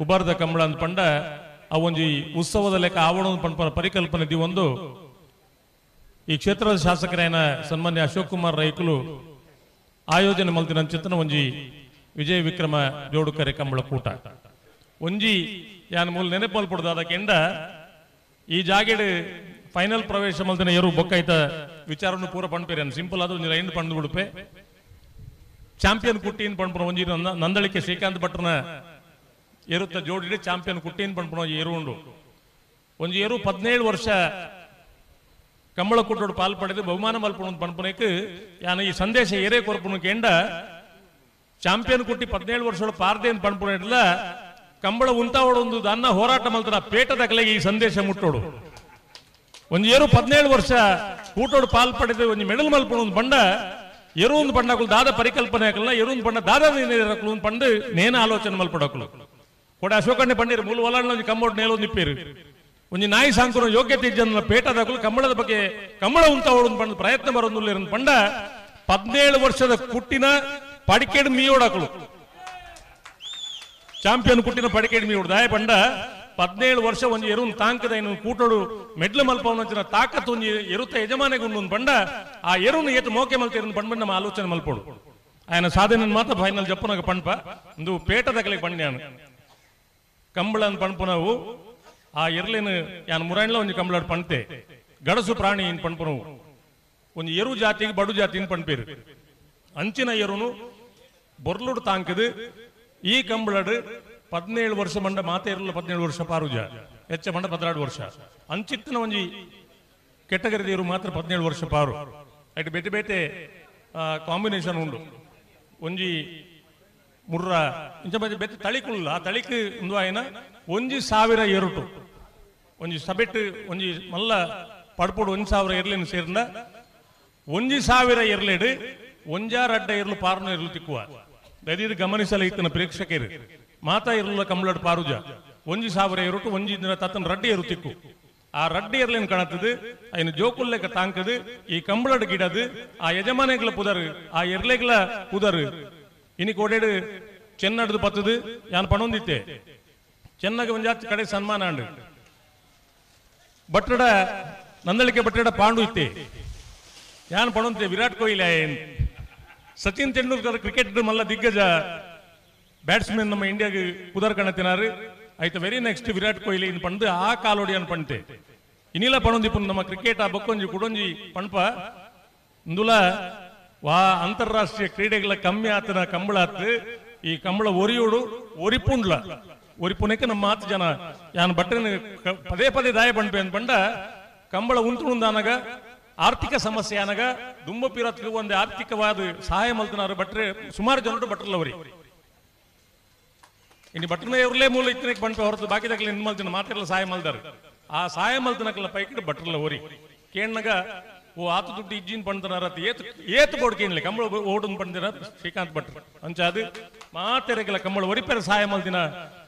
ಉಬಾರ್ದ ಕಂಬಳ ಅಂತ ಪಂಡ ಆ ಒಂಜಿ ಉತ್ಸವದ ಲೆಕ್ಕ ಆವರಣ ಪಂಪನ ಪರಿಕಲ್ಪನೆ ದಿ ಒಂದು ಈ ಕ್ಷೇತ್ರದ ಶಾಸಕರಾಯನ ಸನ್ಮಾನ್ಯ ಅಶೋಕ್ ಕುಮಾರ್ ರೈಕುಲು ಆಯೋಜನೆ ಮಲ್ತಿನ ಚಿತ್ರನ ಒಂಜಿ ವಿಜಯ ವಿಕ್ರಮ ಜೋಡುಕರೆ ಕಂಬಳ ಕೂಟ ಒಂಜಿ ಯಾನ್ ಮೂಲ ನೆನಪಲ್ಪಡ್ದಾದ ಕೆಂಡ ಈ ಜಾಗೆಡ್ ಫೈನಲ್ ಪ್ರವೇಶ ಮಲ್ತಿನ ಎರು ಬೊಕ್ಕಾಯ್ತ ವಿಚಾರನು ಪೂರ ಪಂಪೇರಿ ಸಿಂಪಲ್ ಆದ ಒಂದು ಲೈನ್ ಪಂಡು ಬಿಡುಪೆ ಚಾಂಪಿಯನ್ ಕುಟ್ಟಿನ್ ಪಂಪನ ಒಂಜಿ ನಂದಳಿಕೆ ಶ್ರೀಕಾಂತ್ ಭಟ್ರನ ಎರುತ್ತ ಜೋಡಿ ಚಾಂಪಿಯನ್ ಕುಟ್ಟಿನ್ ಪಂಪನ ಎರು ಉಂಡು ಒಂಜಿ ಎರು 17 ವರ್ಷ ಕಂಬಳ ಕೂಟೋಡು ಪಾಲ್ಪಡೆದು ಬಹುಮಾನ ಮಲ್ಪಣ ಪಂಪನಕ್ಕೆ ಯಾನ ಈ ಸಂದೇಶ ಏರೇ ಕೊರಪನು ಕೆಂಡ ಚಾಂಪಿಯನ್ ಕುಟ್ಟಿ 17 ವರ್ಷ ಪಾರ್ದೇನ್ ಪಂಪನ ಇಡ್ಲ ಕಂಬಳ ಉಂತಾವಡು ಒಂದು ಅನ್ನ ಹೋರಾಟ ಮಲ್ತರ ಪೇಟದ ಕಲೆಗೆ ಈ ಸಂದೇಶ ಮುಟ್ಟೋಡು ಒಂಜಿ ಏರು 17 ವರ್ಷ ಕೂಟೋಡು ಪಾಲ್ಪಡೆದು ಒಂಜಿ ಮೆಡಲ್ ಮಲ್ಪಣ ಒಂದು ಬಂಡ ಎರು ಒಂದು ಪಂಡಕಲು ದಾದ ಪರಿಕಲ್ಪನೆ ಹಾಕಲ್ಲ ಎರು ಒಂದು ಪಂಡ ದಾದ ಒಂದು ಪಂಡು ನೇನ ಆಲೋಚನೆ ಮಲ್ಪಡಕಲು ಕೂಡ ಅಶೋಕಣ್ಣೆ ಪಂಡಿರು ಮೂಲ ಒಲಾಳ ಕಂಬೋಡ್ ನೇಲೊಂದು ಇಪ್ಪೇರು ಒಂಜಿ ನಾಯಿ ಸಾಂಕುನ ಯೋಗ್ಯತೆ ಇಜ್ಜನ ಪೇಟದಾಕಲು ಕಂಬಳದ ಬಗ್ಗೆ ಕಂಬಳ ಉಂತಾವಡು ಪಂಡ ಪ್ರಯತ್ನ ಬರೋದಿಲ್ಲ ಪಂಡ 17 ವರ್ಷದ ಕುಟ್ಟಿನ ಪಡಿಕೇಡು ಮೀಯೋಡಾಕಲು ಚಾಂಪಿಯನ್ ಕುಟ್ಟಿನ ಪಡಿಕೇಡು ಮೀಯೋಡು ದಾಯ ಪಂಡ 17 ವರ್ಷ ಒಂಜಿ ಎರು ತಾಂಕದ ಇನ್ನು ಕೂಟೋಡು ಮೆಡ್ಲು ಮಲ್ಪವನ ತಾಕತ್ ಒಂಜಿ ಎರುತ್ತ ಯಜಮಾನೆಗೆ ಉಂಡು ಪಂಡ ಆ ಎರುನು ಏತು ಮೋಕೆ ಮಲ್ತಿರ ಪಂಡ ನಮ್ಮ ಆಲೋಚನೆ ಮಲ್ಪೋಡು ఆయన ಸಾಧನೆ ಮಾತ್ರ ಫೈನಲ್ ಜಪ್ಪನಾಗ ಪಂಪ ಒಂದು ಪೇಟದ ಕಲೆಗೆ ಪಂಡ್ಯಾನು ಕಂಬಳ ಅಂತ ಪಂಪನವು ಆ ಎರ್ಲೇನು ಯಾನ್ ಮುರಾಯಿನ್ಲ ಒಂಜಿ ಕಂಬಳ ಪಂತೆ ಗಡಸು ಪ್ರಾಣಿ ಇನ್ ಪಂಪನವು ಒಂಜಿ ಎರು ಜಾತಿಗೆ ಬಡು ಜಾತಿ ಪಂಪೇರು ಅಂಚಿನ ಎರುನು ಬೊರ್ಲುಡು ತಾಂಕದು ಈ ಕಂಬಳಡು 17 ವರ್ಷ ಮಂಡ ಮಾತೆ ಇರಲ್ಲ 17 ವರ್ಷ ಪಾರುಜ ಹೆಚ್ಚ ಮಂಡ 16 ವರ್ಷ ಅಂಚಿತ್ತಿನ ಒಂಜಿ ಕೆಟ್ಟಗರಿದೇರು ಮಾತ್ರ 17 ವರ್ಷ ಪಾರು ಅಟ್ ಬೇತೆ ಬೇತೆ ಕಾಂಬಿನೇಷನ್ ಉಂಡು ಒಂಜಿ ಮುರ್ರ ಇಂಚ ಬೇತೆ ತಳಿಕುಲ್ಲ ಆ ತಳಿಕ್ ಒಂದು ಆಯ್ನ 1,000 ಎರುಟು ಒಂಜಿ ಸಬೆಟ್ ಒಂಜಿ ಮಲ್ಲ ಪಡ್ಪುಡು 1,000 ಎರ್ಲೇನು ಸೇರ್ನ 1,000 ಎರ್ಲೇಡು ಒಂಜಾರ ಅಡ್ಡ ಇರ್ಲು ಪಾರ್ನ ಇರ್ಲು ತಿಕ್ಕುವ ದಯವಿಟ್ಟು ಗಮನಿಸಲು ಇತ್ತನ ಪ್ರೇಕ್ಷಕರು ಮಾತಾ ಇರಲ್ಲ ಕಂಬಳಡ್ ಪಾರುಜ 1,000 ಎರುಟು ಒಂಜಿ ದಿನ ತತ್ತನ ರಡ್ಡಿ ಎರು ತಿಕ್ಕು ಆ ರಡ್ಡಿ ಎರ್ಲೇನ್ ಕಾಣತ್ತದು ಅಯ್ನ ಜೋಕುಲ್ಲೆಕ ತಾಂಕದು ಈ ಕಂಬಳಡ್ ಗಿಡದು ಆ ಯಜಮಾನೆಗಳ ಪುದರ್ ಆ ಎರ್ಲೆಗಳ ಪುದರ್ ಇನಿ ಕೋಡೆಡು ಚೆನ್ನಡ್ದು ಪತ್ತದು ಯಾನ್ ಪಣೊಂದಿತ್ತೆ ಚೆನ್ನಗ ಒಂಜಾತ್ ಕಡೆ ಸನ್ಮಾನ ಅಂಡು ಬಟ್ಟಡ ನಂದಳಿಕೆ ಬಟ್ಟಡ ಪಾಂಡು ಇತ್ತೆ ಯಾನ್ ಪಣೊಂತೆ ವಿರಾಟ್ ಕೊಹ್ಲಿ ಸಚಿನ್ ತೆಂಡೂಲ್ಕರ್ ಕ್ರಿಕೆಟ್ ಮಲ್ಲ ದಿಗ್ಗಜ ಬ್ಯಾಟ್ಸ್ಮನ್ ನಮ್ಮ ಇಂಡಿಯಾಗೆ ಪುದರ್ ಕಣತಿನಾರು ಆಯ್ತು ವೆರಿ ನೆಕ್ಸ್ಟ್ ವಿರಾಟ್ ಕೊಹ್ಲಿ ಇನ್ ಪಂಡು ಆ ಕಾಲೋಡಿ ಅನ್ ಪಂಟೆ ಇನ್ನಿಲ್ಲ ಪಣೊಂದಿಪ್ಪು ನಮ್ಮ ಕ್ರಿಕೆಟ್ ಆ ಬಕ್ಕೊಂಜಿ ಕುಡೊಂಜಿ ಪಂಪ ಇಂದುಲ ವಾ ಅಂತಾರಾಷ್ಟ್ರೀಯ ಕ್ರೀಡೆಗಳ ಕಮ್ಮಿ ಆತನ ಕಂಬಳ ಆತು ಈ ಕಂಬಳ ಒರಿಯೋಡು ಒರಿಪುಂಡ್ಲ ಒರಿಪುನಕ್ಕೆ ನಮ್ಮ ಮಾತು ಜನ ಯಾನ್ ಬಟ್ಟೆ ಪದೇ ಪದೇ ದಾಯ ಪಂಪೆ ಅಂತ ಪಂಡ ಕಂಬಳ ಉಂತುಂದಾನಗ ಆರ್ಥಿಕ ಸಮಸ್ಯೆ ಅನಗ ದುಂಬ ಪಿರತ್ಗೆ ಒಂದು ಆರ್ಥಿಕವಾದ ಸಹಾಯ ಮಲ್ತನಾರು ಬಟ್ರೆ ಸುಮಾರು ಜನರು ಬಟ್ರಲ್ಲವರಿ ಇನ್ನು ಬಟ್ರನೇ ಇವ್ರಲೇ ಮೂಲ ಇತ್ತನಕ್ಕೆ ಪಂಪೆ ಹೊರತು ಬಾಕಿದಾಗಲಿ ಇನ್ ಮಲ್ತಿನ ಮಾತೆಲ್ಲ ಸಹಾಯ ಮಲ್ದಾರು ಆ ಸಹಾಯ ಮಲ್ತನಕ್ಕೆಲ್ಲ ಪೈಕಿ ಬಟ್ರಲ್ಲ ಓರಿ ಕೇಣ್ಣಗ ಓ ಆತು ದುಡ್ಡು ಇಜ್ಜಿನ್ ಪಂಡ್ತನಾರ ಏತು ಬೋಡ್ಕೇನ್ಲಿ ಕಂಬಳ ಓಡನ್ ಪಂಡಿರ ಶ್ರೀಕಾಂತ್ ಭಟ್ರು ಅಂಚಾದು ಮಾತೆರೆಗೆಲ್ಲ ಕಂಬಳ ಒರಿಪೆರ ಸಹಾಯ ಮಲ್ತಿನ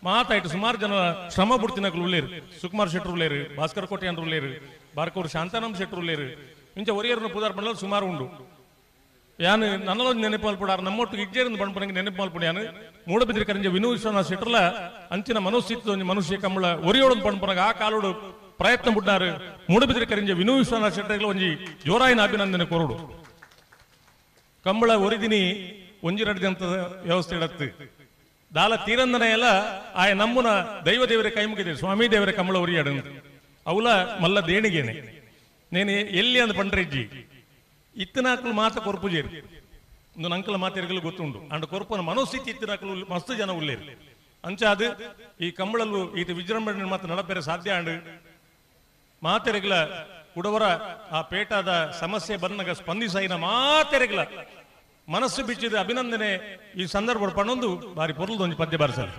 ಮಾತಾಯ್ತು ಸುಮಾರು ಜನ ಶ್ರಮ ಬಿಡ್ತಿನಕ್ಲು ಉಳ್ಳೇರು ಸುಕುಮಾರ್ ಶೆಟ್ರು ಉಳ್ಳೇರು ಭಾಸ್ಕರ್ ಕೋಟೆ ಅಂತ ಉಳ್ಳೇರು ಬಾರ್ಕೂರು ಶಾಂತಾನಂ ಶೆಟ್ರು ಉಳ್ಳೇರು ಇಂಚ ಒರಿಯರ್ನ ಪುದಾರ್ ಪಂಡಲ್ ಸುಮಾರು ಉಂಡು ಯಾನು ನನ್ನಲೊಂದು ನೆನಪು ಮಲ್ಪಡಾರು ನಮ್ಮೊಟ್ಟಿಗೆ ಇಜ್ಜೇರಿಂದ ಪಂಪನಿಗೆ ನೆನಪು ಮಲ್ಪಡ ಯಾನು ಮೂಡಬಿದ್ರಿ ಕರಿಂಜ ವಿನೂ ವಿಶ್ವನಾಥ್ ಶೆಟ್ರಲ ಅಂಚಿನ ಮನಸ್ಸಿತ್ತು ಮನುಷ್ಯ ಕಂಬಳ ಒರಿಯೋಡನ್ ಪಂಪನಗ ಆ ಕಾಲೋಡು ಪ್ರಯತ್ನ ಬಿಡ್ನಾರು ಮೂಡಬಿದ್ರಿ ಕರಿಂಜ ವಿನೂ ವಿಶ್ವನಾಥ್ ಶೆಟ್ಟರ್ಗಳ ಒಂಜಿ ಜೋರಾಯಿನ ಅಭಿನಂದನೆ ಕೊರಡು ಕಂಬಳ ಒರಿದಿನಿ ಒಂಜಿ ರಡ್ದಂತ ವ್ಯವಸ್ಥೆ ಇಡತ್ತು ದಾಲ ತೀರಂದನ ಎಲ್ಲ ಆಯ ನಮ್ಮನ ದೈವ ದೇವರೇ ಕೈ ಮುಗಿದೆ ಸ್ವಾಮಿ ದೇವರೇ ಕಂಬಳ ಒರಿಯಾಡ ಅವಲ ಮಲ್ಲ ದೇಣಿಗೆನೆ ನೇನು ಎಲ್ಲಿ ಅಂದ್ ಪಂಡ್ರೆಜ್ಜಿ ಇತ್ತನಾಕಲು ಮಾತ ಕೊರ್ಪುಜೇರು ಒಂದು ನಂಕಲ ಮಾತೆರ್ಗಲು ಗೊತ್ತುಂಡು ಅಂಡ್ ಕೊರ್ಪನ ಮನೋಸ್ಥಿತಿ ಇತ್ತಿನಾಕಲು ಮಸ್ತ್ ಜನ ಉಳ್ಳೇರು ಅಂಚಾದು ಈ ಕಂಬಳಲು ಈತ ವಿಜೃಂಭಣೆ ಮಾತು ನಡಪೆರೆ ಸಾಧ್ಯ ಅಂಡ್ ಮಾತೆರೆಗಳ ಕುಡವರ ಆ ಪೇಟದ ಸಮಸ್ಯೆ ಬಂದಾಗ ಸ್ಪಂದಿಸೈನ ಮಾತೆರೆಗಳ ಮನಸ್ಸು ಬಿಚ್ಚಿದ ಅಭಿನಂದನೆ ಈ ಸಂದರ್ಭ ಪಣೊಂದು ಬಾರಿ ಪೊರ್ಲದೊಂದು ಪದ್ಯ ಬಾರಿಸಲು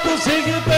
तू सिग पे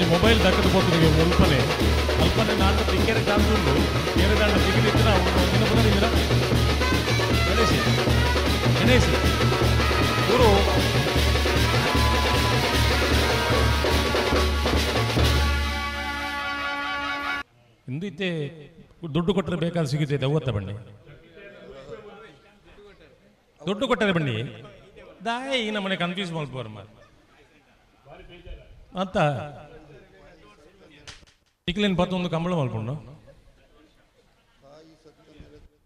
ಒಂದು ಮೊಬೈಲ್ ದಕ್ಕದ ಹೋಗ್ತೀವಿ ಅಲ್ಪನೆ ಅಲ್ಪನೆ ನಾಲ್ಕು ತಿಕ್ಕೇರೆ ಚಾನ್ಸುಂಡು ಬೇರೆ ದಾಂಡ ದಿಗಿಲಿತ್ತಿನ ದಿನ ಬಂದಿದ್ದೀರ ಗಣೇಶ್ ಗಣೇಶ್ ಇವರು ಹಿಂದಿತ್ತೆ ದುಡ್ಡು ಕೊಟ್ಟರೆ ಬೇಕಾದ್ರೆ ಸಿಗುತ್ತೆ ಅವತ್ತ ಬನ್ನಿ ದುಡ್ಡು ಕೊಟ್ಟರೆ ಬನ್ನಿ ದಾಯ ಈ ನಮ್ಮನೆ ಕನ್ಫ್ಯೂಸ್ ಮಾಡ್ಬೋರ್ ಅಂತ ಇಕ್ಲೇನು 11 ಕಂಬಳ ಮಲ್ಕೊಂಡು